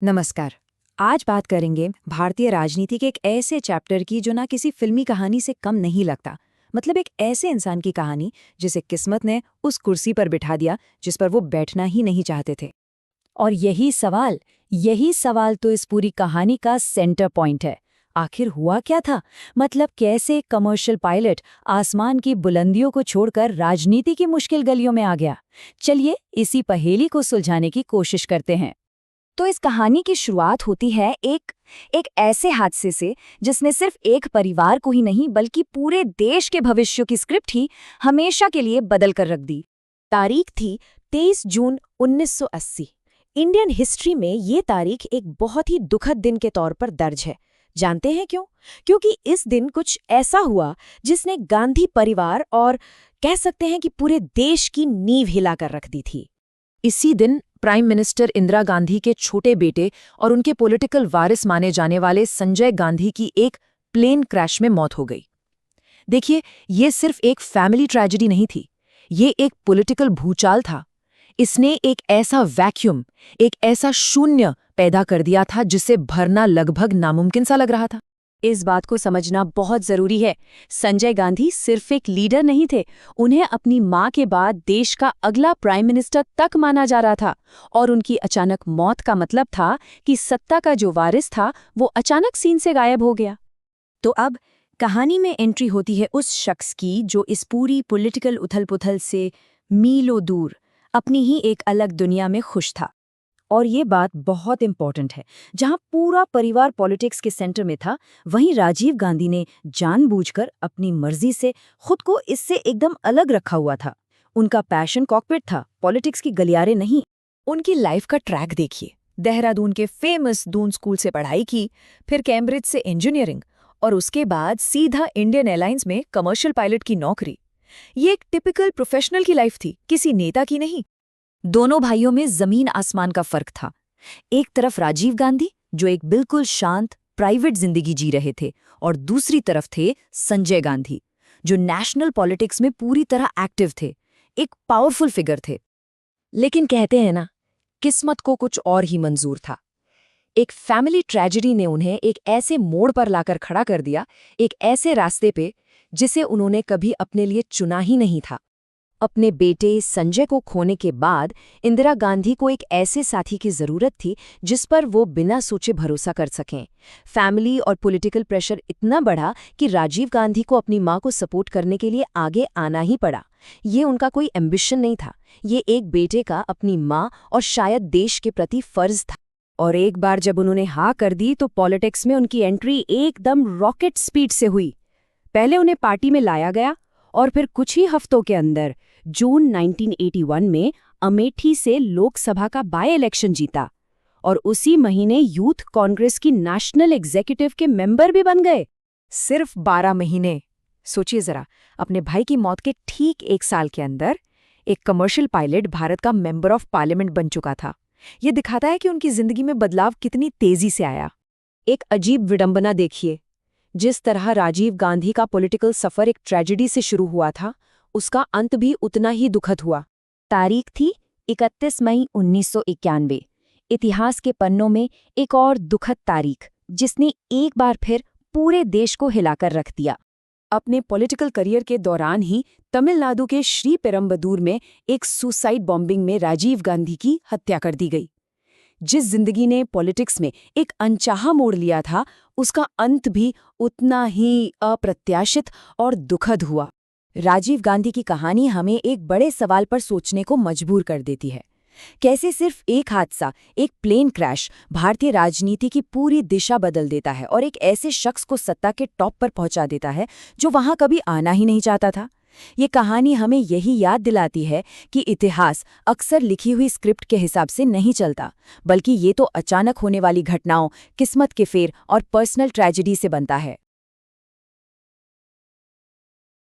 नमस्कार। आज बात करेंगे भारतीय राजनीति के एक ऐसे चैप्टर की जो ना किसी फिल्मी कहानी से कम नहीं लगता। मतलब एक ऐसे इंसान की कहानी जिसे किस्मत ने उस कुर्सी पर बिठा दिया जिस पर वो बैठना ही नहीं चाहते थे। और यही सवाल तो इस पूरी कहानी का सेंटर पॉइंट है। आखिर हुआ क्या था? मतलब कैसे कमर्शियल पायलट आसमान की बुलंदियों को छोड़कर राजनीति की मुश्किल गलियों में आ गया? चलिए इसी पहेली को सुलझाने की कोशिश करते हैं। तो इस कहानी की शुरुआत होती है एक ऐसे हादसे से जिसने सिर्फ एक परिवार को ही नहीं बल्कि पूरे देश के भविष्य की स्क्रिप्ट ही हमेशा के लिए बदल कर रख दी। तारीख थी 23 जून 1980। इंडियन हिस्ट्री में ये तारीख एक बहुत ही दुखद दिन के तौर पर दर्ज है। जानते हैं क्यों? क्योंकि इस दिन कुछ ऐसा हुआ जिसने गांधी परिवार और कह सकते हैं कि पूरे देश की नींव हिलाकर रख दी थी। इसी दिन प्राइम मिनिस्टर इंदिरा गांधी के छोटे बेटे और उनके पॉलिटिकल वारिस माने जाने वाले संजय गांधी की एक प्लेन क्रैश में मौत हो गई। देखिए, ये सिर्फ एक फैमिली ट्रेजेडी नहीं थी, ये एक पॉलिटिकल भूचाल था। इसने एक ऐसा वैक्यूम, एक ऐसा शून्य पैदा कर दिया था जिसे भरना लगभग नामुमकिन सा लग रहा था। इस बात को समझना बहुत जरूरी है। संजय गांधी सिर्फ एक लीडर नहीं थे, उन्हें अपनी मां के बाद देश का अगला प्राइम मिनिस्टर तक माना जा रहा था। और उनकी अचानक मौत का मतलब था कि सत्ता का जो वारिस था वो अचानक सीन से गायब हो गया। तो अब कहानी में एंट्री होती है उस शख्स की जो इस पूरी पॉलिटिकल उथल-पुथल से मीलों दूर अपनी ही एक अलग दुनिया में खुश था। और ये बात बहुत इंपॉर्टेंट है, जहां पूरा परिवार पॉलिटिक्स के सेंटर में था, वहीं राजीव गांधी ने जानबूझकर अपनी मर्जी से खुद को इससे एकदम अलग रखा हुआ था। उनका पैशन कॉकपिट था, पॉलिटिक्स की गलियारे नहीं। उनकी लाइफ का ट्रैक देखिए। देहरादून के फेमस दून स्कूल से पढ़ाई की, फिर कैम्ब्रिज से इंजीनियरिंग और उसके बाद सीधा इंडियन एयरलाइंस में कमर्शियल पायलट की नौकरी। ये एक टिपिकल प्रोफेशनल की लाइफ थी, किसी नेता की नहीं। दोनों भाइयों में जमीन आसमान का फर्क था। एक तरफ राजीव गांधी जो एक बिल्कुल शांत प्राइवेट जिंदगी जी रहे थे, और दूसरी तरफ थे संजय गांधी जो नेशनल पॉलिटिक्स में पूरी तरह एक्टिव थे, एक पावरफुल फिगर थे। लेकिन कहते हैं ना, किस्मत को कुछ और ही मंजूर था। एक फैमिली ट्रेजेडी ने उन्हें एक ऐसे मोड़ पर लाकर खड़ा कर दिया, एक ऐसे रास्ते पे जिसे उन्होंने कभी अपने लिए चुना ही नहीं था। अपने बेटे संजय को खोने के बाद इंदिरा गांधी को एक ऐसे साथी की जरूरत थी जिस पर वो बिना सोचे भरोसा कर सकें। फैमिली और पॉलिटिकल प्रेशर इतना बढ़ा कि राजीव गांधी को अपनी मां को सपोर्ट करने के लिए आगे आना ही पड़ा। ये उनका कोई एम्बिशन नहीं था, ये एक बेटे का अपनी मां और शायद देश के प्रति फर्ज था। और एक बार जब उन्होंने हाँ कर दी तो पॉलिटिक्स में उनकी एंट्री एकदम रॉकेट स्पीड से हुई। पहले उन्हें पार्टी में लाया गया और फिर कुछ ही हफ्तों के अंदर जून 1981 में अमेठी से लोकसभा का बाय इलेक्शन जीता, और उसी महीने यूथ कांग्रेस की नेशनल एग्जीक्यूटिव के मेंबर भी बन गए। सिर्फ 12 महीने। सोचिए जरा, अपने भाई की मौत के ठीक 1 साल के अंदर एक कमर्शियल पायलट भारत का मेंबर ऑफ पार्लियामेंट बन चुका था। ये दिखाता है कि उनकी जिंदगी में बदलाव कितनी तेजी से आया। एक अजीब विडंबना देखिए, जिस तरह राजीव गांधी का पॉलिटिकल सफर एक ट्रेजेडी से शुरू हुआ था, उसका अंत भी उतना ही दुखद हुआ। तारीख थी 31 मई 1991। इतिहास के पन्नों में एक और दुखद तारीख जिसने एक बार फिर पूरे देश को हिलाकर रख दिया। अपने पॉलिटिकल करियर के दौरान ही तमिलनाडु के श्रीपेरम्बदूर में एक सुसाइड बॉम्बिंग में राजीव गांधी की हत्या कर दी गई। जिस जिंदगी ने पॉलिटिक्स में एक अनचाहा मोड़ लिया था, उसका अंत भी उतना ही अप्रत्याशित और दुखद हुआ। राजीव गांधी की कहानी हमें एक बड़े सवाल पर सोचने को मजबूर कर देती है। कैसे सिर्फ एक हादसा, एक प्लेन क्रैश भारतीय राजनीति की पूरी दिशा बदल देता है और एक ऐसे शख्स को सत्ता के टॉप पर पहुंचा देता है जो वहां कभी आना ही नहीं चाहता था। ये कहानी हमें यही याद दिलाती है कि इतिहास अक्सर लिखी हुई स्क्रिप्ट के हिसाब से नहीं चलता, बल्कि ये तो अचानक होने वाली घटनाओं, किस्मत के फेर और पर्सनल ट्रेजेडी से बनता है।